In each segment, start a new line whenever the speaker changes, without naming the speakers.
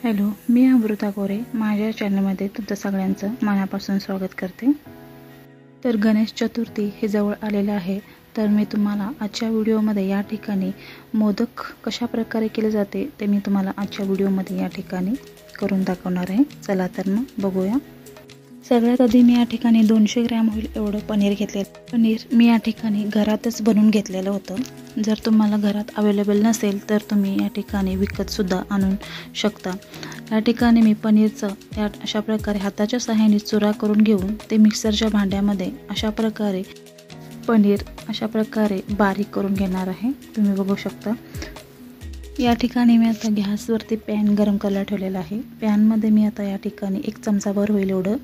Hello, मी अमृता गोरे माझ्या चॅनलमध्ये तुमचं सगळ्यांचं मनापासून स्वागत करते। तर गणेश चतुर्थी हे जवळ आलेलं आहे, तर मी तुम्हाला आजच्या व्हिडिओमध्ये या ठिकाणी मोदक कशा प्रकारे केले जाते ते मी तुम्हाला आजच्या व्हिडिओमध्ये या ठिकाणी करून दाखवणार आहे। चला तर मग बघूया। सगळ्यात आधी मी या ठिकाणी 200 ग्रॅम होईल एवढं पनीर घेतले। पनीर मी या ठिकाणी घरातच बनवून घेतलेलं होतं। जर तुम्हाला घरात अवेलेबल नसेल तर तुम्ही या ठिकाणी विकत सुद्धा आणू शकता। या ठिकाणी मी पनीरचं अशा प्रकारे हाताच्या सहाय्याने चुरा करून घेऊन ते मिक्सरच्या भांड्यामध्ये अशा प्रकारे पनीर बारीक करून घेणार आहे। तुम्ही बघू शकता। या ठिकाणी मी आता गॅसवरती पॅन गरम करायला ठेवलेला आहे। पॅनमध्ये मी आता या ठिकाणी 1 चमचाभर होईल एवढं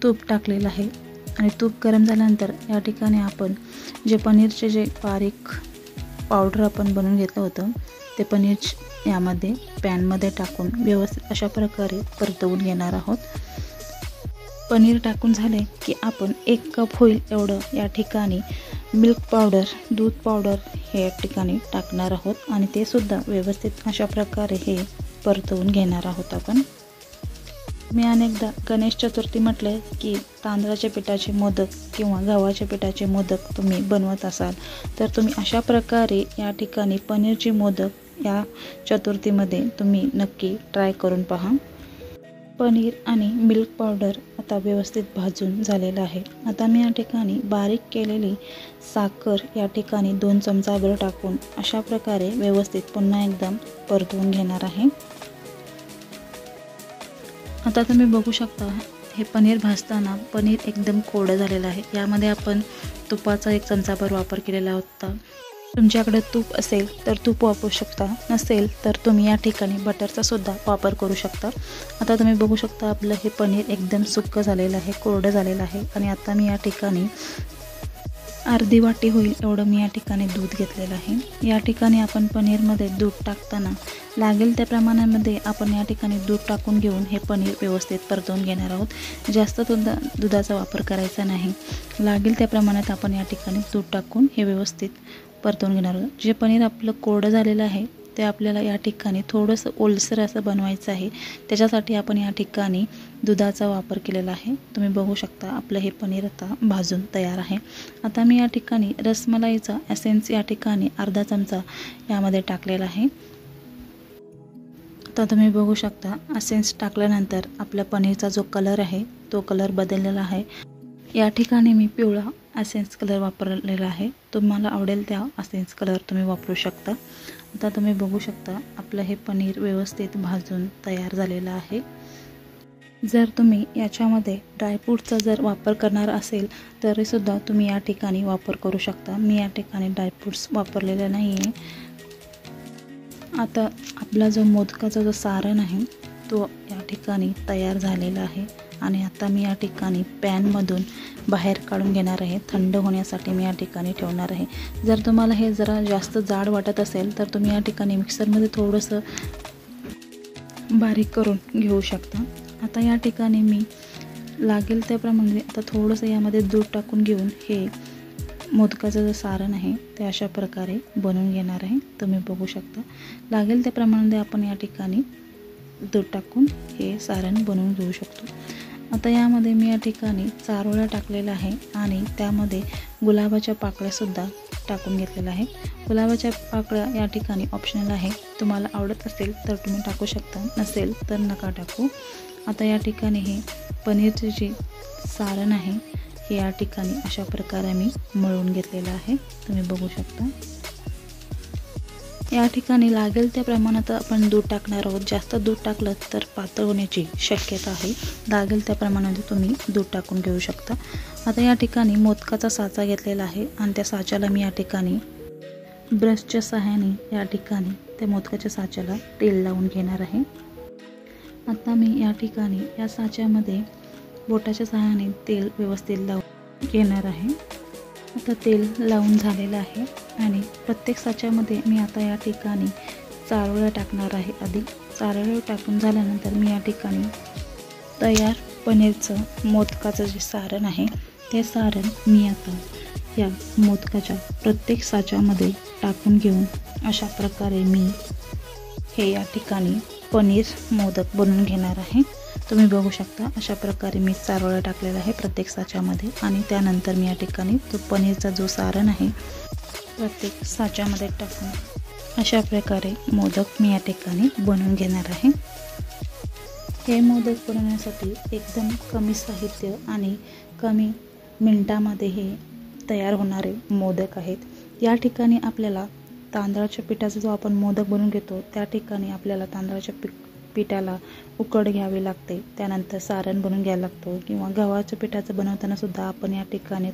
तूप टाकलेलं आहे आणि तूप गरम झाल्यानंतर या ठिकाणी आपण जे पनीरचे जे बारीक पावडर आपण बनवून घेतलं होतं ते पनीर यामध्ये पॅनमध्ये टाकून व्यवस्थित अशा प्रकारे परतवून घेणार आहोत। पनीर टाकून झाले की आपण 1 कप होईल एवढं या ठिकाणी मिल्क पावडर दूध पावडर हे या ठिकाणी टाकणार आहोत आणि ते सुद्धा व्यवस्थित अशा प्रकारे हे परतवून घेणार आहोत आपण। मी अनेकदा गणेश चतुर्थी म्हटले की तांदळाच्या पिठाचे मोदक किंवा गव्हाच्या पिठाचे मोदक तुम्ही बनवत असाल तर तुम्ही अशा प्रकारे या ठिकाणी पनीरचे मोदक या चतुर्थीमध्ये तुम्ही नक्की ट्राय करून पहा। पनीर आणि मिल्क पावडर आता व्यवस्थित भाजून झालेलं आहे। आता मी या ठिकाणी बारीक केलेली साखर या ठिकाणी 2 चमचाभर टाकून अशा प्रकारे व्यवस्थित पुन्हा एकदा परतवून घेणार आहे। आता तुम्ही बघू शकता हे पनीर भाजताना पनीर एकदम कोरडं झालेलं आहे। यामध्ये आपण तुपाचा 1 चमचाभर वापर केलेला होता। तुमच्याकडे तूप असेल तर तूप वापरू शकता, नसेल तर तुम्ही या ठिकाणी बटरचा सुद्धा वापर करू शकता। आता तुम्ही बघू शकता आपलं हे पनीर एकदम सुक्क झालेलं आहे, कोरडं झालेलं आहे आणि आता मी या ठिकाणी अर्धी वाटी होईल एवढं मी या ठिकाणी दूध घेतलेलं आहे। या ठिकाणी आपण पनीरमध्ये दूध टाकताना लागेल त्या प्रमाणामध्ये आपण या ठिकाणी दूध टाकून घेऊन हे पनीर व्यवस्थित परतवून घेणार आहोत। जास्त दुधाचा वापर करायचा नाही, लागेल त्या प्रमाणात आपण या ठिकाणी दूध टाकून हे व्यवस्थित परतवून घेणार आहोत। जे पनीर आपलं कोरडं झालेलं आहे ते आपल्याला या ठिकाणी थोडंसं ओलसर असं बनवायचं आहे, त्याच्यासाठी आपण या ठिकाणी दुधाचा वापर केलेला आहे। तुम्ही बघू शकता आपलं हे पनीर आता भाजून तयार आहे। आता मी या ठिकाणी रसमलाईचा एसेन्स या ठिकाणी अर्धा चमचा यामध्ये टाकलेला आहे। आता तुम्ही बघू शकता एसेन्स टाकल्यानंतर आपल्या पनीरचा जो कलर आहे तो कलर बदललेला आहे। या ठिकाणी मी पिवळा एसेन्स कलर वापरलेला आहे, तुम्हाला आवडेल त्या एसेन्स कलर तुम्ही वापरू शकता। आता तुम्ही बघू शकता आपलं हे पनीर व्यवस्थित भाजून तयार झालेलं आहे। जर तुम्ही याच्यामध्ये ड्रायफ्रूटचा जर वापर करणार असेल तरी सुद्धा तुम्ही या ठिकाणी वापर करू शकता। मी या ठिकाणी ड्रायफ्रूट्स वापरलेले नाही आहे। आता आपला जो मोदकाचा जो सारण आहे तो या ठिकाणी तयार झालेला आहे आणि आता मी या ठिकाणी पॅनमधून बाहेर काढून घेणार आहे। थंड होण्यासाठी मी या ठिकाणी ठेवणार आहे। जर तुम्हाला हे जरा जास्त जाड वाटत असेल तर तुम्ही या ठिकाणी मिक्सरमध्ये थोडंसं बारीक करून घेऊ शकता। आता या ठिकाणी मी लागेल त्याप्रमाणे आता थोडंसं यामध्ये दूध टाकून घेऊन हे मोदकाचं जे सारण आहे ते अशा प्रकारे बनवून घेणार आहे। तुम्ही बघू शकता लागेल त्या प्रमाणामध्ये आपण या ठिकाणी दूध टाकून हे सारण बनवून घेऊ शकतो। आता यामध्ये मी या ठिकाणी चारोळ्या टाकलेला आहे आणि त्यामध्ये गुलाबाच्या पाकळ्यासुद्धा टाकून घेतलेल्या आहे। गुलाबाच्या पाकळ्या या ठिकाणी ऑप्शनल आहे, तुम्हाला आवडत असेल तर तुम्ही टाकू शकता, नसेल तर नका टाकू। आता या ठिकाणी हे पनीरचे जे सारण आहे हे या ठिकाणी अशा प्रकारे मी मळून घेतलेलं आहे। तुम्ही बघू शकता या ठिकाणी लागेल त्या प्रमाणात आपण दूध टाकणार आहोत। जास्त दूध टाकलं तर पातळ होण्याची शक्यता आहे, लागेल त्या प्रमाणात तुम्ही दूध टाकून घेऊ शकता। आता या ठिकाणी मोदकाचा साचा घेतलेला आहे आणि त्या साच्याला मी या ठिकाणी ब्रशच्या सहाय्याने या ठिकाणी त्या मोदकाच्या साच्याला तेल लावून घेणार आहे। आता मी या ठिकाणी या साच्यामध्ये बोटाच्या सहाय्याने तेल व्यवस्थित लावून घेणार आहे। आता तेल लावून झालेलं आहे आणि प्रत्येक साच्यामध्ये मी आता या ठिकाणी चारोळ्या टाकणार आहे। आधी चारोळ्या टाकून झाल्यानंतर मी या ठिकाणी तयार पनीरचं मोदकाचं जे सारण आहे ते सारण मी आता या मोदकाच्या प्रत्येक साच्यामध्ये टाकून घेऊन अशा प्रकारे मी हे या ठिकाणी पनीर मोदक बनवून घेणार आहे। तुम्ही बघू शकता अशा प्रकारे मी चारोळा टाकलेला आहे प्रत्येक साच्यामध्ये आणि त्यानंतर मी या ठिकाणी तो पनीरचा जो सारण आहे प्रत्येक साच्यामध्ये टाकून अशा प्रकारे मोदक मी या ठिकाणी बनवून घेणार आहे। हे मोदक बनवण्यासाठी एकदम कमी साहित्य आणि कमी मिनिटांमध्ये हे तयार होणारे मोदक आहेत। या ठिकाणी आपल्याला तांदळाच्या पिठाचा जो आपण मोदक बनवून घेतो त्या ठिकाणी आपल्याला तांदळाच्या पिठाला उकड घ्यावी लागते, त्यानंतर सारण बनवून घ्यायला लागतो, किंवा गव्हाच्या पिठाचं बनवताना सुद्धा आपण या ठिकाणी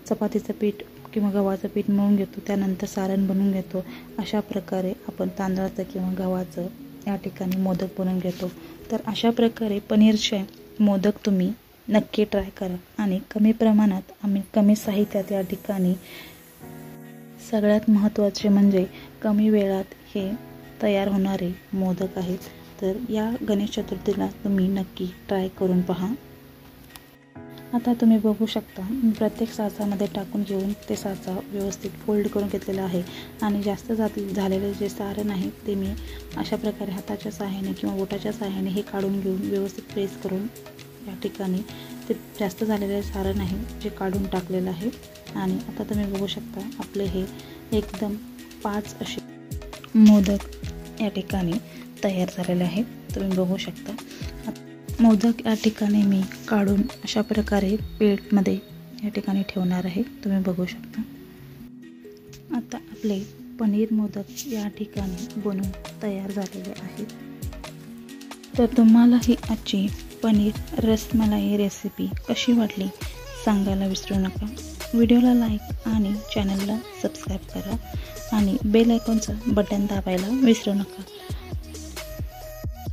चपातीचं पीठ किंवा गव्हाचं पीठ मळून घेतो, त्यानंतर सारण बनवून घेतो। अशा प्रकारे आपण तांदळाचं किंवा गव्हाचं या ठिकाणी मोदक बनवून घेतो। तर अशा प्रकारे पनीरचे मोदक तुम्ही नक्की ट्राय करा आणि कमी प्रमाणात आम्ही कमी साहित्यात या ठिकाणी सगळ्यात महत्त्वाचे म्हणजे कमी वेळात हे तयार होणारे मोदक आहेत। तर या गणेश चतुर्थीला तुम्ही नक्की ट्राय करून पहा। आता तुम्ही बघू शकता मी प्रत्येक साचामध्ये टाकून घेऊन ते साचा व्यवस्थित फोल्ड करून घेतलेला आहे आणि जास्त झालेले जे सारण आहे ते मी अशा प्रकारे हाताच्या सहाय्याने किंवा बोटाच्या सहाय्याने हे काढून घेऊन व्यवस्थित प्रेस करून या ठिकाणी ते जास्त झालेले सारण आहे जे काढून टाकलेलं आहे। आणि आता तुम्ही बघू शकता आपले हे एकदम 5 असे मोदक या ठिकाणी तयार झालेले आहेत। तुम्ही बघू शकता मोदक या ठिकाणी मी काढून अशा प्रकारे प्लेटमध्ये या ठिकाणी ठेवणार आहे। तुम्ही बघू शकता आता आपले पनीर मोदक या ठिकाणी बनून तयार झालेले आहेत। तर तुम्हाला ही आजची पनीर रसमलाई रेसिपी कशी वाटली सांगायला विसरू नका। व्हिडिओला लाईक आणि चॅनलला सबस्क्राईब करा आणि बेल आयकॉनचं बटन दाबायला विसरू नका।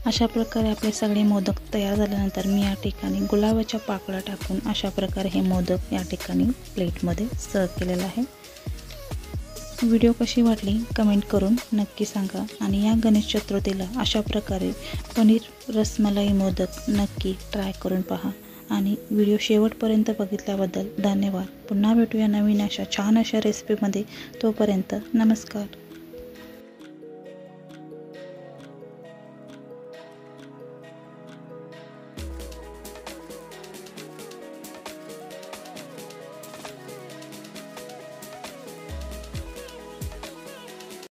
अशा प्रकारे आपले सगळे मोदक तयार झाल्यानंतर मी या ठिकाणी गुलाबाच्या पाकळ्या टाकून अशा प्रकारे हे मोदक या ठिकाणी प्लेटमध्ये सर्व केलेलं आहे। व्हिडिओ कशी वाटली कमेंट करून नक्की सांगा आणि या गणेश चतुर्थीला अशा प्रकारे पनीर रसमलाई मोदक नक्की ट्राय करून पहा आणि व्हिडिओ शेवटपर्यंत बघितल्याबद्दल धन्यवाद। पुन्हा भेटूया नवीन अशा छान अशा रेसिपीमध्ये, तोपर्यंत नमस्कार।